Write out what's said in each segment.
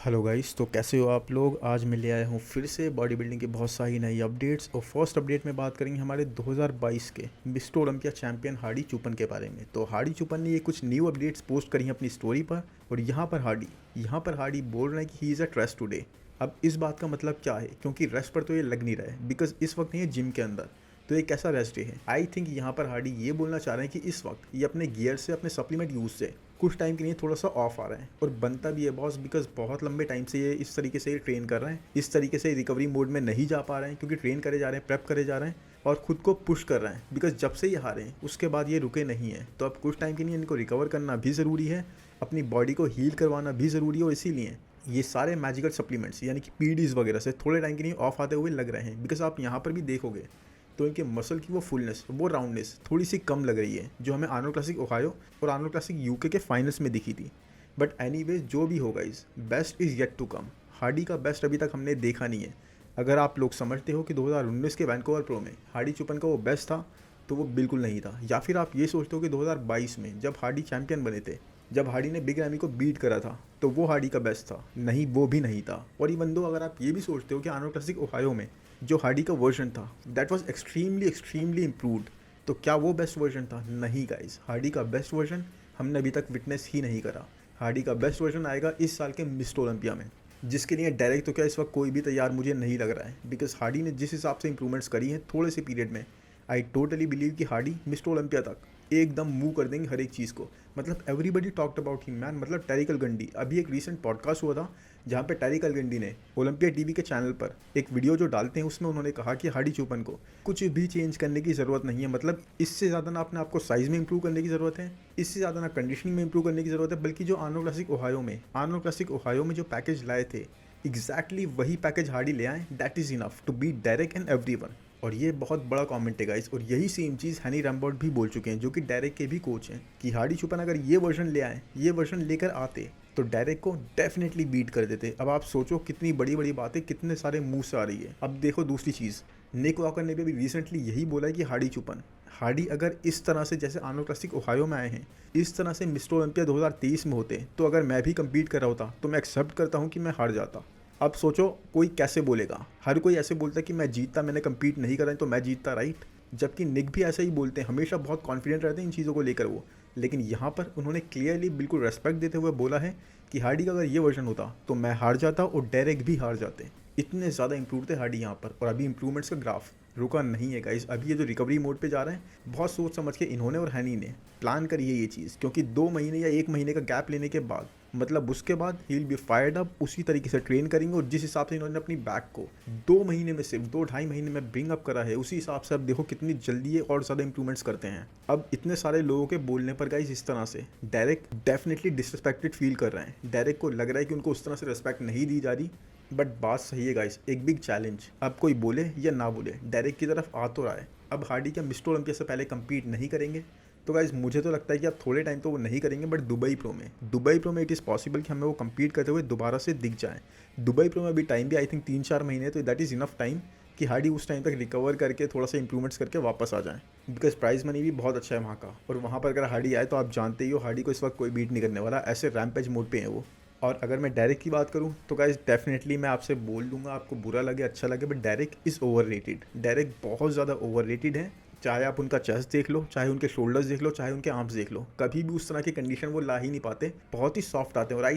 Hello guys, तो कैसे हो आप लोग। आज मैं ले आया हूँ फिर से बॉडी बिल्डिंग की बहुत सारी नई अपडेट्स। और फर्स्ट अपडेट में बात करेंगे हमारे 2022 के मिस्टर ओलंपिया चैंपियन हार्डी चुपन के बारे में। तो हार्डी चुपन ने ये कुछ न्यू अपडेट्स पोस्ट करी हैं अपनी स्टोरी पर। और यहाँ पर हार्डी बोल रहे हैं कि he is at rest today. अब इस बात का मतलब क्या है, क्योंकि रेस्ट पर तो ये लग नहीं रहा है बिकॉज इस वक्त नहीं है जिम के अंदर। तो ये कैसा रेस्ट डे है। आई थिंक यहाँ पर हार्डी ये बोलना चाह रहे हैं कि इस वक्त ये अपने गियर से, अपने सप्लीमेंट यूज़ से कुछ टाइम के लिए थोड़ा सा ऑफ आ रहे हैं। और बनता भी है बॉस, बिकॉज बहुत लंबे टाइम से ये इस तरीके से ट्रेन कर रहे हैं, इस तरीके से रिकवरी मोड में नहीं जा पा रहे हैं क्योंकि ट्रेन करे जा रहे हैं, प्रेप करे जा रहे हैं और खुद को पुश कर रहे हैं। बिकॉज जब से ये हारे हैं उसके बाद ये रुके नहीं हैं। तो अब कुछ टाइम के लिए इनको रिकवर करना भी ज़रूरी है, अपनी बॉडी को हील करवाना भी ज़रूरी है। और इसीलिए ये सारे मैजिकल सप्लीमेंट्स यानी कि पीडीज़ वगैरह से थोड़े टाइम के लिए ऑफ आते हुए लग रहे हैं। बिकॉज आप यहाँ पर भी देखोगे तो इनके मसल की वो फुलनेस, वो राउंडनेस थोड़ी सी कम लग रही है, जो हमें आर्नोल्ड क्लासिक ओहायो और आर्नोल्ड क्लासिक यूके के फाइनल्स में दिखी थी। बट एनीवेज जो भी होगा, his best is yet to come. Hadi का बेस्ट अभी तक हमने देखा नहीं है। अगर आप लोग समझते हो कि 2019 के वैंकूवर प्रो में हार्डी चुपन का वो बेस्ट था, तो वो बिल्कुल नहीं था। या फिर आप ये सोचते हो कि 2022 में जब हार्डी चैंपियन बने थे, जब हार्डी ने बिग रैमी को बीट करा था, तो वो हार्डी का बेस्ट था। नहीं, वो भी नहीं था। और इवन दो अगर आप ये भी सोचते हो कि आर्नोल्ड क्लासिक ओहायो में जो हार्डी का वर्जन था that was extremely extremely improved, तो क्या वो बेस्ट वर्जन था? नहीं गाइस, हार्डी का बेस्ट वर्जन हमने अभी तक विटनेस ही नहीं करा। हार्डी का बेस्ट वर्जन आएगा इस साल के मिस्टर ओलंपिया में, जिसके लिए डायरेक्ट तो क्या इस वक्त कोई भी तैयार मुझे नहीं लग रहा है। बिकॉज हार्डी ने जिस हिसाब से इंप्रूवमेंट्स करी हैं थोड़े से पीरियड में, आई टोटली बिलीव कि हार्डी मिस्टर ओलंपिया तक एकदम मूव कर देंगे हर एक चीज़ को। मतलब everybody talked about him man. मतलब टैरी कलगंडी, अभी एक रीसेंट पॉडकास्ट हुआ था जहाँ पे टैरी कलगंडी ने ओलंपिया टीवी के चैनल पर एक वीडियो जो डालते हैं उसमें उन्होंने कहा कि हार्डी चुपन को कुछ भी चेंज करने की ज़रूरत नहीं है। मतलब इससे ज़्यादा ना अपने आपको साइज़ में इंप्रूव करने की ज़रूरत है, इससे ज़्यादा ना कंडीशनिंग में इंप्रूव करने की ज़रूरत है, बल्कि जो आर्नोल्ड क्लासिक ओहायो में जो पैकेज लाए थे एग्जैक्टली वही पैकेज हार्डी ले आए। That is enough to beat Derek and everyone. और ये बहुत बड़ा कमेंट है गाइस। और यही सेम चीज़ हैनी रैम्बर्ट भी बोल चुके हैं, जो कि डायरेक्ट के भी कोच हैं, कि हार्डी चुपन अगर ये वर्जन ले आए, ये वर्जन लेकर आते, तो डायरेक्ट को डेफिनेटली बीट कर देते। अब आप सोचो कितनी बड़ी बड़ी बातें कितने सारे मुंह से आ रही है। अब देखो दूसरी चीज़, निक वॉकर ने भी रिसेंटली यही बोला है कि हार्डी अगर इस तरह से जैसे आर्नोल्ड क्लासिक ओहायो में आए हैं, इस तरह से मिस्टर ओलंपिया 2023 में होते, तो अगर मैं भी कम्पीट कर रहा होता तो मैं एक्सेप्ट करता हूँ कि मैं हार जाता। अब सोचो कोई कैसे बोलेगा। हर कोई ऐसे बोलता है कि मैं जीतता, मैंने कम्पीट नहीं करा तो मैं जीतता, राइट। जबकि निक भी ऐसा ही बोलते हैं, हमेशा बहुत कॉन्फिडेंट रहते हैं इन चीज़ों को लेकर वो। लेकिन यहाँ पर उन्होंने क्लियरली बिल्कुल रेस्पेक्ट देते हुए बोला है कि हार्डी का अगर ये वर्जन होता तो मैं हार जाता और डायरेक्ट भी हार जाते। इतने ज़्यादा इंप्रूव थे हार्डी यहाँ पर। और अभी इंप्रूवमेंट्स का ग्राफ रुका नहीं है गाइस। अभी ये जो रिकवरी मोड पे जा रहे हैं, बहुत सोच समझ के इन्होंने और हैनी ने प्लान करी है ये चीज़। क्योंकि 2 महीने या 1 महीने का गैप लेने के बाद, मतलब उसके बाद he will be fired up, उसी तरीके से ट्रेन करेंगे। और जिस हिसाब से इन्होंने अपनी बैक को 2 महीने में, सिर्फ 2-2.5 महीने में ब्रिंग अप करा है, उसी हिसाब से अब देखो कितनी जल्दी ये और ज़्यादा इंप्रूवमेंट्स करते हैं। अब इतने सारे लोगों के बोलने पर गाइस इस तरह से डायरेक्ट डेफिनेटली डिसरिस्पेक्टेड फील कर रहे हैं। डायरेक्ट को लग रहा है कि उनको उस तरह से रिस्पेक्ट नहीं दी जा रही। बट बात सही है गाइस, एक बिग चैलेंज, अब कोई बोले या ना बोले, डायरेक्ट की तरफ आ तो रहा है। अब हार्डी क्या मिस्टर ओलंपिया से पहले कम्पीट नहीं करेंगे? तो गाइज मुझे तो लगता है कि अब थोड़े टाइम तो वो नहीं करेंगे, बट दुबई प्रो में इट इज़ पॉसिबल कि हमें वो कम्पीट करते हुए दोबारा से दिख जाएँ। दुबई प्रो में अभी टाइम भी आई थिंक 3-4 महीने है, तो दैट इज़ इनफ टाइम कि हार्डी उस टाइम तक रिकवर करके थोड़ा सा इंप्रूवमेंट्स करके वापस आ जाएँ। बिकॉज प्राइस मनी भी बहुत अच्छा है वहाँ का। और वहाँ पर अगर हार्डी आए तो आप जानते ही हो हार्डी को इस वक्त कोई बीट नहीं करने वाला, ऐसे रैम्पेज मोड पे है वो। और अगर मैं डायरेक्ट की बात करूँ तो गाइज डेफिनेटली मैं आपसे बोल दूंगा, आपको बुरा लगे अच्छा लगे, but direct is over rated. Direct बहुत ज़्यादा ओवर रेटेड है। चाहे आप उनका चेस्ट देख लो, चाहे उनके शोल्डर्स देख लो, चाहे उनके आर्म्स देख लो, कभी भी उस तरह की कंडीशन वो ला ही नहीं पाते। बहुत ही सॉफ्ट आते हैं। और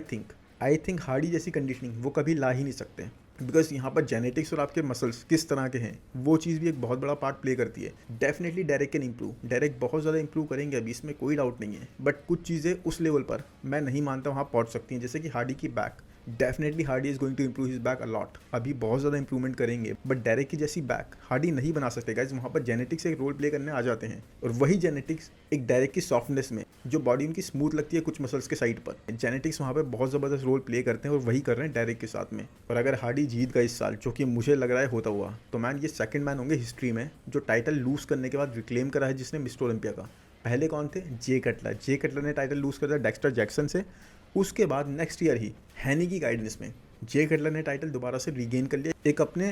आई थिंक हार्डी जैसी कंडीशनिंग वो कभी ला ही नहीं सकते। बिकॉज यहाँ पर जेनेटिक्स और आपके मसल्स किस तरह के हैं, वो चीज़ भी एक बहुत बड़ा पार्ट प्ले करती है। Definitely direct can improve, direct बहुत ज़्यादा इंप्रूव करेंगे, अभी इसमें कोई डाउट नहीं है। बट कुछ चीज़ें उस लेवल पर मैं नहीं मानता वहाँ पहुँच सकती हैं, जैसे कि हार्डी की back. Definitely Hadi is going to improve his back a lot, अभी बहुत ज़्यादा इंप्रूवमेंट करेंगे। बट डायरेक्ट की जैसी बैक हार्डी नहीं बना सकते गाइज। वहाँ पर जेनेटिक्स एक रोल प्ले करने आ जाते हैं। और वही जेनेटिक्स एक डायरेक्ट की सॉफ्टनेस में, जो बॉडी उनकी स्मूथ लगती है कुछ मसल्स के साइड पर, जेनेटिक्स वहाँ पर बहुत ज़बरदस्त रोल प्ले करते हैं। और वही कर रहे हैं डायरेक्ट के साथ में। और अगर हार्डी जीत गए इस साल, जो कि मुझे लग रहा है होता हुआ, तो मैन ये सेकंड मैन होंगे हिस्ट्री में जो टाइटल लूज़ करने के बाद रिक्लेम करा है जिसने मिस्टर ओलंपिया का। पहले कौन थे? जे कटलर ने टाइटल लूज़ कर दिया डेक्स्टर जैक्सन से। उसके बाद नेक्स्ट ईयर ही हैनी की गाइडेंस में जे कटलर ने टाइटल दोबारा से रीगेन कर लिया, एक अपने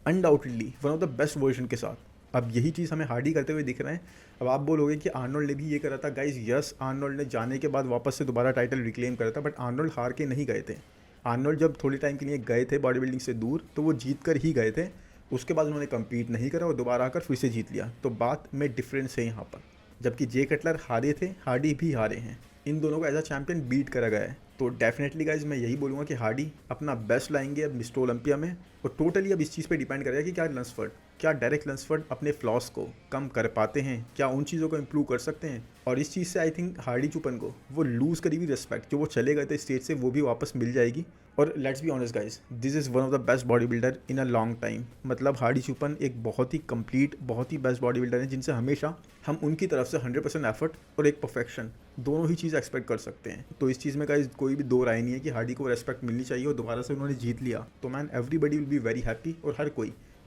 undoubtedly one of the best version के साथ। अब यही चीज़ हमें हार्डी करते हुए दिख रहे हैं। अब आप बोलोगे कि आर्नोल्ड ने भी ये करा था। गाइज यस, आर्नोल्ड ने जाने के बाद वापस से दोबारा टाइटल रिक्लेम करा था, बट आर्नोल्ड हार के नहीं गए थे। आर्नोल्ड जब थोड़े टाइम के लिए गए थे बॉडी बिल्डिंग से दूर तो वो जीत कर ही गए थे, उसके बाद उन्होंने कम्पीट नहीं करा और दोबारा आकर फिर से जीत लिया। तो बात में डिफरेंस है यहाँ पर। जबकि जे कटलर हारे थे, हार्डी भी हारे हैं, इन दोनों को एज अ चैंपियन बीट करा गया है। तो डेफिनेटली गाइज मैं यही बोलूँगा कि हार्डी अपना बेस्ट लाएंगे अब मिस्टर ओलंपिया में। और टोटली अब इस चीज़ पे डिपेंड करेगा कि क्या डेरेक लंसफोर्ड अपने फ्लॉस को कम कर पाते हैं, क्या उन चीज़ों को इम्प्रूव कर सकते हैं। और इस चीज़ से आई थिंक हार्डी चुपन को वो लूज़ करी हुई रिस्पेक्ट जो वो चले गए थे स्टेज से, वो भी वापस मिल जाएगी। और let's be honest guys, this is one of the best body builder in a long time. मतलब हार्डी चुपन एक बहुत ही कंप्लीट, बहुत ही बेस्ट बॉडी बिल्डर है जिनसे हमेशा हम उनकी तरफ से 100% एफर्ट और एक परफेक्शन दोनों ही चीज़ एक्सपेक्ट कर सकते हैं। तो इस चीज़ में गाइज कोई भी दो राय नहीं है कि हार्डी को रेस्पेक्ट मिलनी चाहिए। और दोबारा से उन्होंने जीत लिया तो man everybody will be very happy. और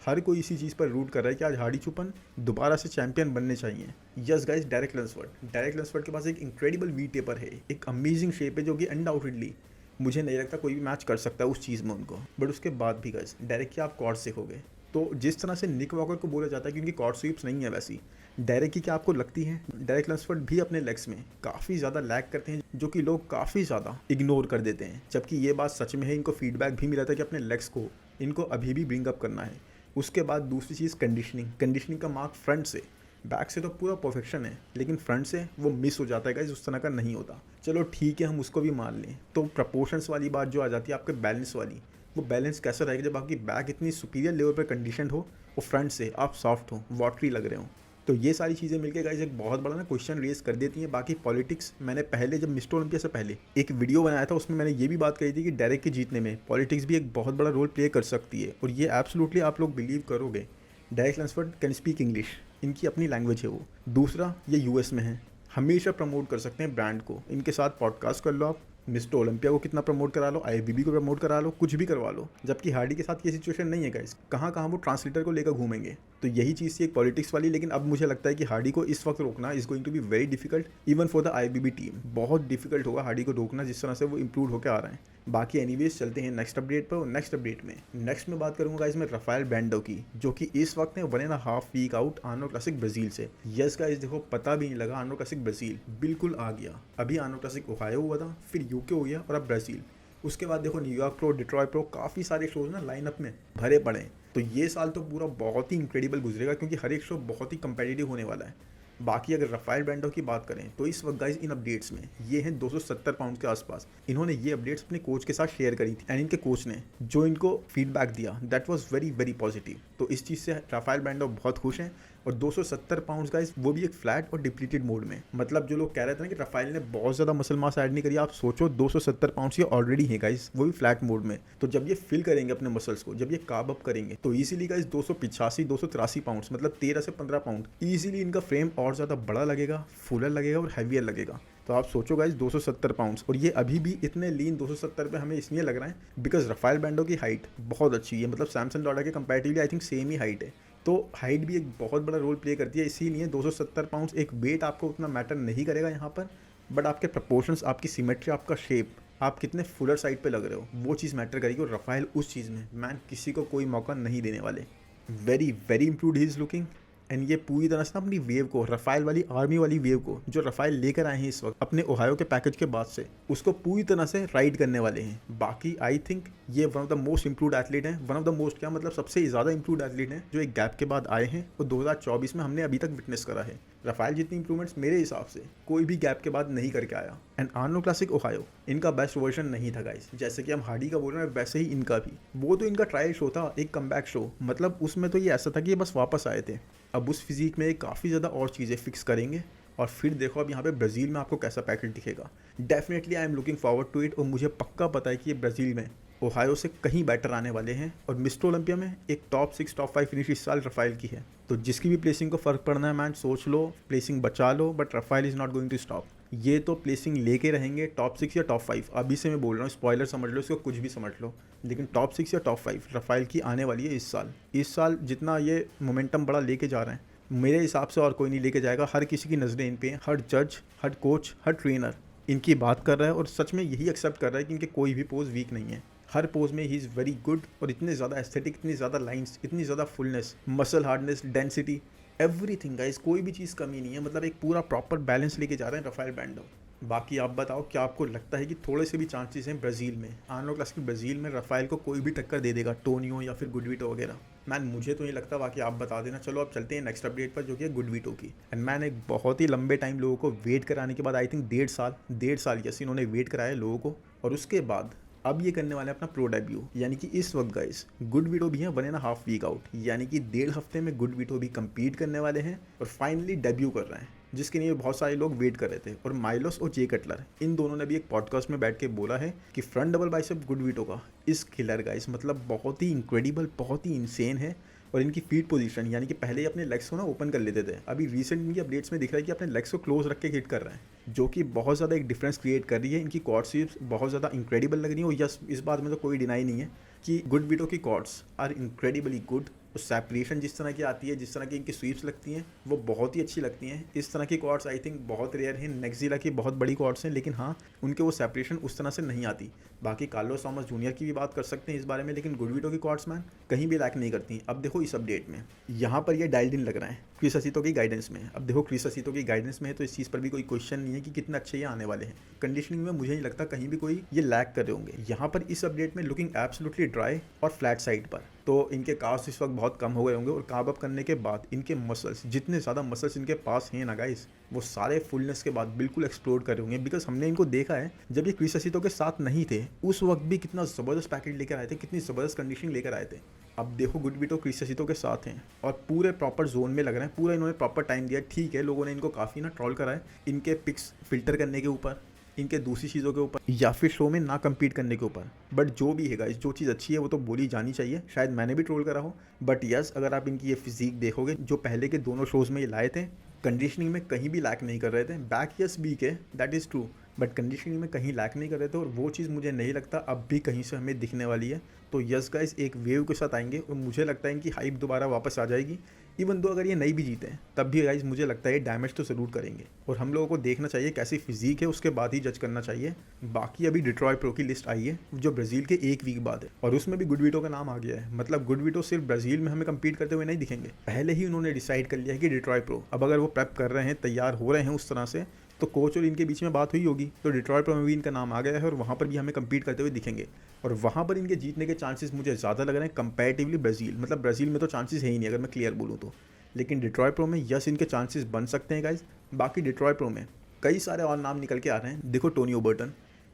हर कोई इसी चीज़ पर रूट कर रहा है कि आज हार्डी चुपन दोबारा से चैंपियन बनने चाहिए। यस गाइज, डेरेक लंसफोर्ड के पास एक इंक्रेडिबल वी टेपर है, एक अमेजिंग शेप है जो कि अनडाउटेडली मुझे नहीं लगता कोई भी मैच कर सकता है उस चीज़ में उनको। बट उसके बाद भी गाइज डेरेक की आप कॉर्ड सीखोगे तो जिस तरह से निक वॉकर को बोला जाता है कि उनकी कॉर्ड स्वीप्स नहीं है, वैसी डेरेक की क्या आपको लगती है? डेरेक लंसफोर्ड भी अपने लेग्स में काफ़ी ज़्यादा लैग करते हैं जो कि लोग काफ़ी ज़्यादा इग्नोर कर देते हैं। जबकि ये बात सच में है, इनको फीडबैक भी मिला था कि अपने लेग्स को इनको अभी भी ब्रिंग अप करना है। उसके बाद दूसरी चीज़ कंडीशनिंग का मार्क फ्रंट से, बैक से तो पूरा परफेक्शन है लेकिन फ्रंट से वो मिस हो जाता है गाइस, उस तरह का नहीं होता। चलो ठीक है, हम उसको भी मान लें। तो प्रपोर्शंस वाली बात जो आ जाती है आपके बैलेंस वाली, वो बैलेंस कैसा रहेगा जब आपकी बैक इतनी सुपीरियर लेवल पर कंडीशन हो और फ्रंट से आप सॉफ्ट हो, वाटरी लग रहे हो। तो ये सारी चीज़ें मिलकर गाइस एक बहुत बड़ा ना क्वेश्चन रेज कर देती हैं। बाकी पॉलिटिक्स, मैंने पहले जब मिस्टर ओलंपिया से पहले एक वीडियो बनाया था उसमें मैंने ये भी बात कही थी कि डेरेक के जीतने में पॉलिटिक्स भी एक बहुत बड़ा रोल प्ले कर सकती है। और ये एब्सोल्युटली आप लोग बिलीव करोगे, डेरेक लंसफोर्ड कैन स्पीक इंग्लिश, इनकी अपनी लैंग्वेज है वो। दूसरा, ये यूएस में है, हमेशा प्रमोट कर सकते हैं ब्रांड को। इनके साथ पॉडकास्ट कर लो आप, मिस्टर ओलंपिया को कितना प्रमोट करा लो, आईएफबीबी को प्रमोट करा लो, कुछ भी करवा लो। जबकि हार्डी के साथ ये सिचुएशन नहीं है गाइस, कहाँ वो ट्रांसलेटर को लेकर घूमेंगे। तो यही चीज़ थी एक पॉलिटिक्स वाली। लेकिन अब मुझे लगता है कि हार्डी को इस वक्त रोकना is going to be very difficult even for the IFBB team. बहुत डिफिकल्ट होगा हार्डी को रोकना जिस तरह से वो इंप्रूव होकर आ रहे हैं। बाकी एनीवेज चलते हैं नेक्स्ट अपडेट पर। और नेक्स्ट अपडेट में मैं बात करूंगा गाइस मैं राफेल ब्रांडो की, जो कि इस वक्त है 1.5 week out Arnold classic Brazil से। यस गाइस, देखो पता भी नहीं लगा, आर्नो क्लासिक ब्राज़ील बिल्कुल आ गया। अभी आर्नो क्लासिक ओहायो हुआ था, फिर यूके हो गया और अब ब्राज़ील। उसके बाद देखो न्यूयॉर्क प्रो, डिट्रॉय प्रो, काफ़ी सारे शोज ना लाइनअप में भरे पड़े हैं। तो ये साल तो पूरा बहुत ही इंक्रेडिबल गुजरेगा क्योंकि हर एक शो बहुत ही कंपेटिटिव होने वाला है। बाकी अगर राफेल ब्रांडो की बात करें तो इस वक्त गाइस इन अपडेट्स में ये हैं 270 पाउंड के आसपास। इन्होंने ये अपडेट्स अपने कोच के साथ शेयर करी थी एंड इनके कोच ने जो इनको फीडबैक दिया that was very very positive. तो इस चीज़ से राफेल ब्रांडो बहुत खुश हैं। और 270 पाउंड गाइस, वो भी एक फ्लैट और डिप्लीटेड मोड में। मतलब जो लोग कह रहे थे ना कि राफेल ने बहुत ज़्यादा मसल मास ऐड नहीं करी, आप सोचो 270 पाउंड ये ऑलरेडी है गाइस, वो भी फ्लैट मोड में। तो जब ये फिल करेंगे अपने मसल्स को, जब ये कार्ब अप करेंगे तो इजीली गाइस 283 पाउंड, मतलब 13 से 15 पाउंड ईजिली इनका फ्रेम और ज़्यादा बड़ा लगेगा, फुलर लगेगा और हैवियर लगेगा। तो आप सोचो गाइस 270 पाउंड्स, और ये अभी भी इतने लीन 270 पे हमें इसलिए लग रहा है बिकॉज राफेल ब्रांडो की हाइट बहुत अच्छी है। मतलब सैमसन लॉडा के comparatively I think same he height है। तो हाइट भी एक बहुत बड़ा रोल प्ले करती है, इसीलिए 270 पाउंड्स एक वेट आपको उतना मैटर नहीं करेगा यहाँ पर। बट आपके प्रपोर्शंस, आपकी सिमेट्री, आपका शेप, आप कितने फुलर साइड पे लग रहे हो, वो चीज़ मैटर करेगी। और राफेल उस चीज़ में मैन किसी को कोई मौका नहीं देने वाले। Very very improved he is looking. And ये पूरी तरह से ना अपनी वेव को, राफेल वाली आर्मी वाली वेव को जो राफेल लेकर आए हैं इस वक्त अपने ओहायो के पैकेज के बाद से, उसको पूरी तरह से राइड करने वाले हैं। बाकी आई थिंक ये one of the most improved athlete हैं। वन ऑफ द मोस्ट क्या मतलब सबसे ज़्यादा इंप्रूव्ड एथलीट हैं जो एक गैप के बाद आए हैं और 2024 में हमने अभी तक विटनेस करा है। राफेल जितनी इंप्रूवमेंट्स मेरे हिसाब से कोई भी गैप के बाद नहीं करके आया। एंड आर्नो क्लासिक ओहायो इनका बेस्ट वर्जन नहीं था गाइस, जैसे कि हम हार्डी का बोल रहे हैं वैसे ही इनका भी। वो तो इनका ट्रायल शो था, एक कमबैक शो, मतलब उसमें तो ये ऐसा था कि ये बस वापस आए थे। अब उस फिजिक में काफ़ी ज़्यादा और चीज़ें फिक्स करेंगे और फिर देखो अब यहाँ पे ब्राज़ील में आपको कैसा पैकेज दिखेगा। Definitely I am looking forward to it. और मुझे पक्का पता है कि ये ब्राज़ील में ओहायो से कहीं बेटर आने वाले हैं। और मिस्टर ओलंपिया में एक टॉप 6 टॉप 5 फिनिश इस साल राफेल की है। तो जिसकी भी प्लेसिंग को फ़र्क पड़ना है मैन, सोच लो, प्लेसिंग बचा लो, but Rafael is not going to stop. ये तो प्लेसिंग लेके रहेंगे टॉप 6 या टॉप 5। अभी से मैं बोल रहा हूँ, स्पॉइलर समझ लो, इसको कुछ भी समझ लो, लेकिन टॉप 6 या टॉप 5 राफेल की आने वाली है इस साल। इस साल जितना ये मोमेंटम बड़ा लेके जा रहे हैं मेरे हिसाब से और कोई नहीं लेके जाएगा। हर किसी की नज़रें इन पे हैं, हर जज, हर कोच, हर ट्रेनर इनकी बात कर रहा है और सच में यही एक्सेप्ट कर रहा है कि इनके कोई भी पोज वीक नहीं है। हर पोज में ही इज़ वेरी गुड। और इतने ज़्यादा एस्थेटिक, इतनी ज़्यादा लाइंस, इतनी ज़्यादा fullness, muscle hardness, density, everything guys, कोई भी चीज़ कमी नहीं है। मतलब एक पूरा प्रॉपर बैलेंस लेके जा रहे हैं राफेल ब्रांडो। बाकी आप बताओ, क्या आपको लगता है कि थोड़े से भी चांसेस हैं ब्राज़ील में, आर्नोल्ड क्लासिक ब्राज़ील में राफेल को कोई भी टक्कर दे देगा, टोनियो या फिर गुडविटो वगैरह? मैन मुझे तो नहीं लगता, बाकी आप बता देना। चलो अब चलते हैं नेक्स्ट अपडेट पर, जो कि है गुडविटो की। एंड मैन एक बहुत ही लंबे टाइम लोगों को वेट कराने के बाद, आई थिंक 1.5 साल यस इन्होंने वेट कराया लोगों को, और उसके बाद अब ये करने वाले हैं अपना प्रो डेब्यू। यानी कि इस वक्त गाइस गुडविटो भी हैं 1.5 वीक आउट, यानी कि 1.5 हफ्ते में गुडविटो भी compete करने वाले हैं और फाइनली डेब्यू कर रहे हैं, जिसके लिए बहुत सारे लोग वेट कर रहे थे। और माइलोस और जे कटलर इन दोनों ने भी एक पॉडकास्ट में बैठ के बोला है कि फ्रंट डबल बाइसेप गुडविटो का इस किलर गाइस, मतलब बहुत ही इंक्रेडिबल, बहुत ही इंसेन है। और इनकी फीट पोजीशन, यानी कि पहले ही अपने लेग्स को ना ओपन कर लेते थे, अभी रिसेंट इनकी अपडेट्स में दिख रहा है कि अपने लेग्स को क्लोज रख के हिट कर रहे हैं, जो कि बहुत ज़्यादा एक डिफरेंस क्रिएट कर रही है। इनकी क्वाड्स बहुत ज़्यादा इंक्रेडिबल लग रही है। और यस, इस बात में तो कोई डिनाई नहीं है कि गुडविटो की क्वाड्स आर इंक्रेडिबली गुड। और सेपरेशन जिस तरह की आती है, जिस तरह की इनकी स्वीप्स लगती हैं, वो बहुत ही अच्छी लगती हैं। इस तरह की क्वाड्स आई थिंक बहुत रेयर हैं। नेक्सिला की बहुत बड़ी क्वाड्स हैं, लेकिन हाँ, उनके वो सेपरेशन उस तरह से नहीं आती। बाकी कार्लोस थॉमस जूनियर की भी बात कर सकते हैं इस बारे में, लेकिन गुडविटो की क्वाड्स मैन कहीं भी लैक नहीं करती। अब देखो इस अपडेट में यहाँ पर ये डायल्ड इन लग रहा है क्रिस असीतो की गाइडेंस में। अब देखो क्रिस असीतो की गाइडेंस में है, तो इस चीज़ पर भी कोई क्वेश्चन नहीं है कि कितना अच्छे ये आने वाले हैं। कंडीशनिंग में मुझे नहीं लगता कहीं भी कोई ये लैक कर रहे होंगे। यहाँ पर इस अपडेट में लुकिंग एब्सोल्युटली ड्राई और फ्लैट साइड पर, तो इनके कार्ब्स इस वक्त बहुत कम हो गए होंगे। और कार्ब अप करने के बाद इनके मसल्स, जितने ज़्यादा मसल्स इनके पास हैं ना गाइस, वो सारे फुलनेस के बाद बिल्कुल एक्सप्लोर कर रहे होंगे। बिकॉज हमने इनको देखा है जब ये क्रिस असीतो के साथ नहीं थे, उस वक्त भी कितना ज़बरदस्त पैकेज लेकर आए थे, कितनी ज़बरदस्त कंडीशनिंग लेकर आए थे। अब देखो गुडविटो क्रिस असीतो के साथ हैं और पूरे प्रॉपर जोन में लग रहे हैं, पूरा इन्होंने प्रॉपर टाइम दिया। ठीक है, लोगों ने इनको काफ़ी ना ट्रोल करा है इनके पिक्स फिल्टर करने के ऊपर, इनके दूसरी चीज़ों के ऊपर, या फिर शो में ना कम्पीट करने के ऊपर। बट जो भी है गाइस, जो चीज़ अच्छी है वो तो बोली जानी चाहिए। शायद मैंने भी ट्रोल करा हो, बट यस, अगर आप इनकी ये फिजिक देखोगे जो पहले के दोनों शोज़ में ये लाए थे, कंडीशनिंग में कहीं भी लैक नहीं कर रहे थे। बैक यस वीक है, that is true, but conditioning में कहीं लैक नहीं कर रहे थे। और वो चीज़ मुझे नहीं लगता अब भी कहीं से हमें दिखने वाली है। तो यस गाइस, एक वेव के साथ आएंगे और मुझे लगता है इनकी हाइप दोबारा वापस आ जाएगी। इवन दो अगर ये नहीं भी जीते हैं तब भी गाइस मुझे लगता है ये डैमेज तो ज़रूर करेंगे। और हम लोगों को देखना चाहिए कैसी फिजिक है, उसके बाद ही जज करना चाहिए। बाकी अभी डिट्रॉय प्रो की लिस्ट आई है जो ब्राज़ील के 1 वीक बाद है, और उसमें भी गुडविटो का नाम आ गया है। मतलब गुडविटो सिर्फ ब्राज़ील में हमें कम्पीट करते हुए नहीं दिखेंगे, पहले ही उन्होंने डिसाइड कर लिया है कि डिट्रॉय प्रो। अब अगर वो प्रेप कर रहे हैं, तैयार हो रहे हैं उस तरह से, तो कोच और इनके बीच में बात हुई होगी, तो डिट्रॉयट प्रो में भी इनका नाम आ गया है और वहाँ पर भी हमें कम्पीट करते हुए दिखेंगे। और वहाँ पर इनके जीतने के चांसेस मुझे ज़्यादा लग रहे हैं कंपैरेटिवली ब्राज़ील। मतलब ब्राज़ील में तो चांसेस है ही नहीं अगर मैं क्लियर बोलूँ तो, लेकिन डिट्रॉयट प्रो में यस इनके चांसेस बन सकते हैं गाइज। बाकी डिट्रॉयट प्रो में कई सारे और नाम निकल के आ रहे हैं। देखो टोनी ओबर्टन,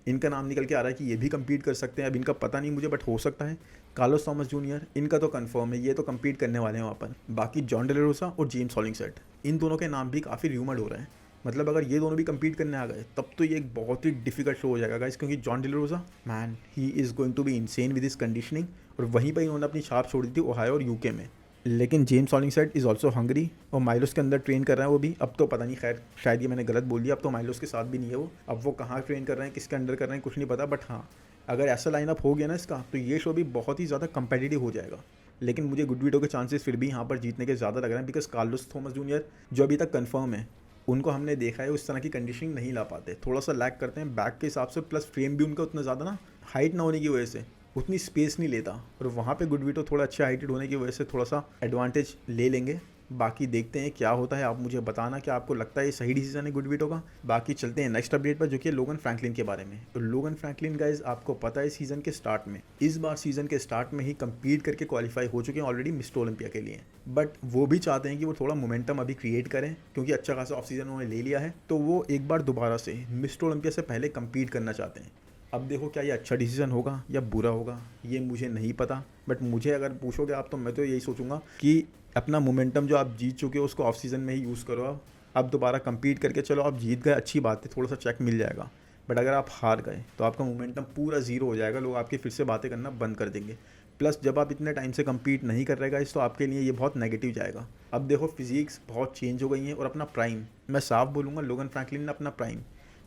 इनका नाम निकल के आ रहा है कि ये भी कम्पीट कर सकते हैं। अब इनका पता नहीं मुझे, बट हो सकता है। कार्लोस थॉमस जूनियर, इनका तो कंफर्म है, ये तो कम्पीट करने वाले हैं वहाँ पर। बाकी जॉन डे ला रोसा और जेम्स हॉलिंगसेट, इन दोनों के नाम भी काफ़ी र्यूमर्ड हो रहे हैं। मतलब अगर ये दोनों भी कम्पीट करने आ गए तब तो ये एक बहुत ही डिफिकल्ट शो हो जाएगा गाइस, क्योंकि John De La Rosa man, he is going to be insane with his conditioning. और वहीं पर इन्होंने अपनी छाप छोड़ी थी ओहायो और यूके में। लेकिन जेम्स हॉलिंगसेट इज़ ऑल्सो हंगरी और माइलोस के अंदर ट्रेन कर रहे हैं वो भी। अब तो पता नहीं, खैर शायद ये मैंने गलत बोल दिया, अब तो माइलोस के साथ भी नहीं है वो। अब वो कहाँ ट्रेन कर रहे हैं, किसके अंडर कर रहे हैं, कुछ नहीं पता। बट हाँ, अगर ऐसा लाइनअप हो गया ना इसका, तो ये शो भी बहुत ही ज़्यादा कंपेटिटिव हो जाएगा। लेकिन मुझे गुडविटो के चांसेस फिर भी यहाँ पर जीतने के ज़्यादा लग रहे हैं, बिकॉज कार्लोस थॉमस जूनियर जो अभी तक कन्फर्म है, उनको हमने देखा है उस तरह की कंडीशनिंग नहीं ला पाते, थोड़ा सा लैक करते हैं बैक के हिसाब से। प्लस फ्रेम भी उनका उतना ज़्यादा ना हाइट ना होने की वजह से उतनी स्पेस नहीं लेता, और वहाँ पे गुडविटो थोड़ा अच्छा हाइटेड होने की वजह से थोड़ा सा एडवांटेज ले लेंगे। बाकी देखते हैं क्या होता है। आप मुझे बताना कि आपको लगता है ये सही डिसीजन है गुडविटो का। बाकी चलते हैं नेक्स्ट अपडेट पर, जो कि लोगन फ्रैंकलिन के बारे में। तो लोगन फ्रैंकलिन गाइज, आपको पता है सीजन के स्टार्ट में, इस बार सीजन के स्टार्ट में ही कंपीट करके क्वालिफाई हो चुके हैं ऑलरेडी मिस्टर ओलंपिया के लिए। बट वो भी चाहते हैं कि वो थोड़ा मोमेंटम अभी क्रिएट करें, क्योंकि अच्छा खासा ऑफ सीजन उन्होंने ले लिया है, तो वो एक बार दोबारा से मिस्टर ओलंपिया से पहले कंपीट करना चाहते हैं। अब देखो क्या ये अच्छा डिसीजन होगा या बुरा होगा, ये मुझे नहीं पता। बट मुझे अगर पूछोगे आप, तो मैं तो यही सोचूंगा कि अपना मोमेंटम जो आप जीत चुके हो उसको ऑफ सीजन में ही यूज़ करो। अब दोबारा कंपीट करके चलो, आप जीत गए, अच्छी बात है, थोड़ा सा चेक मिल जाएगा। बट अगर आप हार गए तो आपका मोमेंटम पूरा ज़ीरो हो जाएगा, लोग आपके फिर से बातें करना बंद कर देंगे। प्लस जब आप इतने टाइम से कंपीट नहीं कर रहेगा इस, तो आपके लिए ये बहुत नेगेटिव जाएगा। अब देखो फिजिक्स बहुत चेंज हो गई हैं, और अपना प्राइम, मैं साफ बोलूँगा, लोगन फ्रैंकलिन ने अपना प्राइम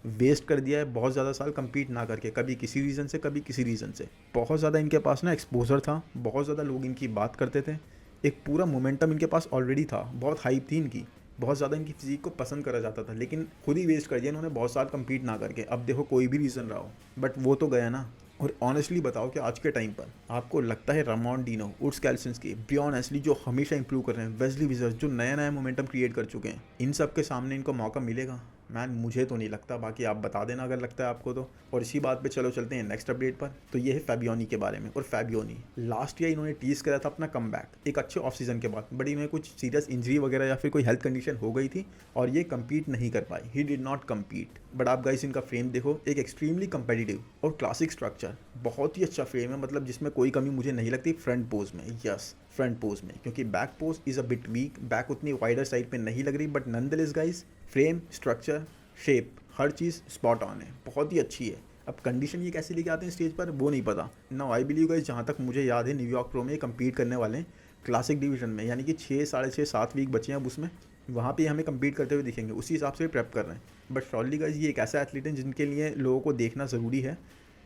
वेस्ट कर दिया है बहुत ज़्यादा साल कंपीट ना करके, कभी किसी रीज़न से कभी किसी रीज़न से। बहुत ज़्यादा इनके पास ना एक्सपोजर था, बहुत ज़्यादा लोग इनकी बात करते थे, एक पूरा मोमेंटम इनके पास ऑलरेडी था, बहुत हाइप थी इनकी, बहुत ज़्यादा इनकी फिजिक को पसंद करा जाता था। लेकिन खुद ही वेस्ट कर दिया इन्होंने बहुत साल कंपीट ना करके। अब देखो कोई भी रीज़न रहा हो, बट वो तो गया ना। और ऑनेस्टली बताओ कि आज के टाइम पर आपको लगता है रामोंडिनो, उड्स कैल्सिंस्की, ब्रियॉन एशली जो हमेशा इंप्रूव कर रहे हैं, वेस्ली विजर्स जो नया नया मोमेंटम क्रिएट कर चुके हैं, इन सब के सामने इनको मौका मिलेगा? मैन मुझे तो नहीं लगता, बाकी आप बता देना अगर लगता है आपको तो। और इसी बात पे चलो चलते हैं नेक्स्ट अपडेट पर। तो ये है फैबियोनी के बारे में। और फैबियोनी लास्ट ईयर इन्होंने टीज करा था अपना कमबैक एक अच्छे ऑफ सीजन के बाद, बट इन्हें कुछ सीरियस इंजरी वगैरह या फिर कोई हेल्थ कंडीशन हो गई थी और ये कम्पीट नहीं कर पाई। He did not compete. But आप गाइस इनका फ्रेम देखो, एक एक्सट्रीमली कंपेटिटिव और क्लासिक स्ट्रक्चर, बहुत ही अच्छा फ्रेम है, मतलब जिसमें कोई कमी मुझे नहीं लगती फ्रंट पोज में। यस, फ्रंट पोज में, क्योंकि back pose is a bit weak, back उतनी वाइडर साइड पे नहीं लग रही, but nonetheless guys frame, structure, shape, हर चीज़ स्पॉट ऑन है, बहुत ही अच्छी है। अब कंडीशन ये कैसे लेके आते हैं स्टेज पर वो नहीं पता ना। आई बिलीव गाइस, जहाँ तक मुझे याद है न्यूयॉर्क प्रो में कम्पीट करने वाले हैं क्लासिक डिवीजन में, यानी कि 6, साढ़े 6, 7 वीक बचे हैं अब उसमें, वहाँ पे हमें कम्पीट करते हुए दिखेंगे, उसी हिसाब से प्रेप कर रहे हैं। बट श्योरली गाइस ये एक ऐसा एथलीट है जिनके लिए लोगों को देखना ज़रूरी है,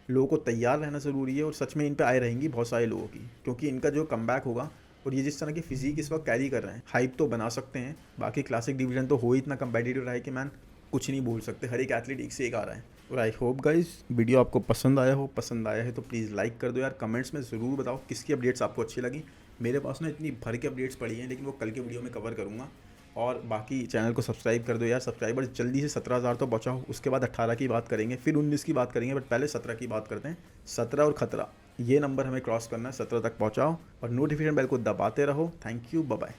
लोगों को तैयार रहना ज़रूरी है, और सच में इन पे आए रहेंगी बहुत सारे लोगों की, क्योंकि इनका जो कमबैक होगा और ये जिस तरह की फिजिक इस वक्त कैरी कर रहे हैं, हाइप तो बना सकते हैं। बाकी क्लासिक डिवीजन तो हो ही इतना कंपेटिटिव रहा है कि मैन कुछ नहीं बोल सकते, हर एक एथलीट एक से एक आ रहा है। और आई होप गाइस वीडियो आपको पसंद आया हो, पसंद आया है तो प्लीज़ लाइक कर दो यार। कमेंट्स में ज़रूर बताओ किसकी अपडेट्स आपको अच्छी लगी। मेरे पास ना इतनी भर के अपडेट्स पड़ी हैं, लेकिन वो कल के वीडियो में कवर करूँगा। और बाकी चैनल को सब्सक्राइब कर दो यार, सब्सक्राइबर्स जल्दी से 17,000 तो पहुँचाओ, उसके बाद 18 की बात करेंगे, फिर 19 की बात करेंगे, बट पहले 17 की बात करते हैं। 17 और खतरा, ये नंबर हमें क्रॉस करना है, 17 तक पहुँचाओ और नोटिफिकेशन बेल को दबाते रहो। Thank you, bye bye.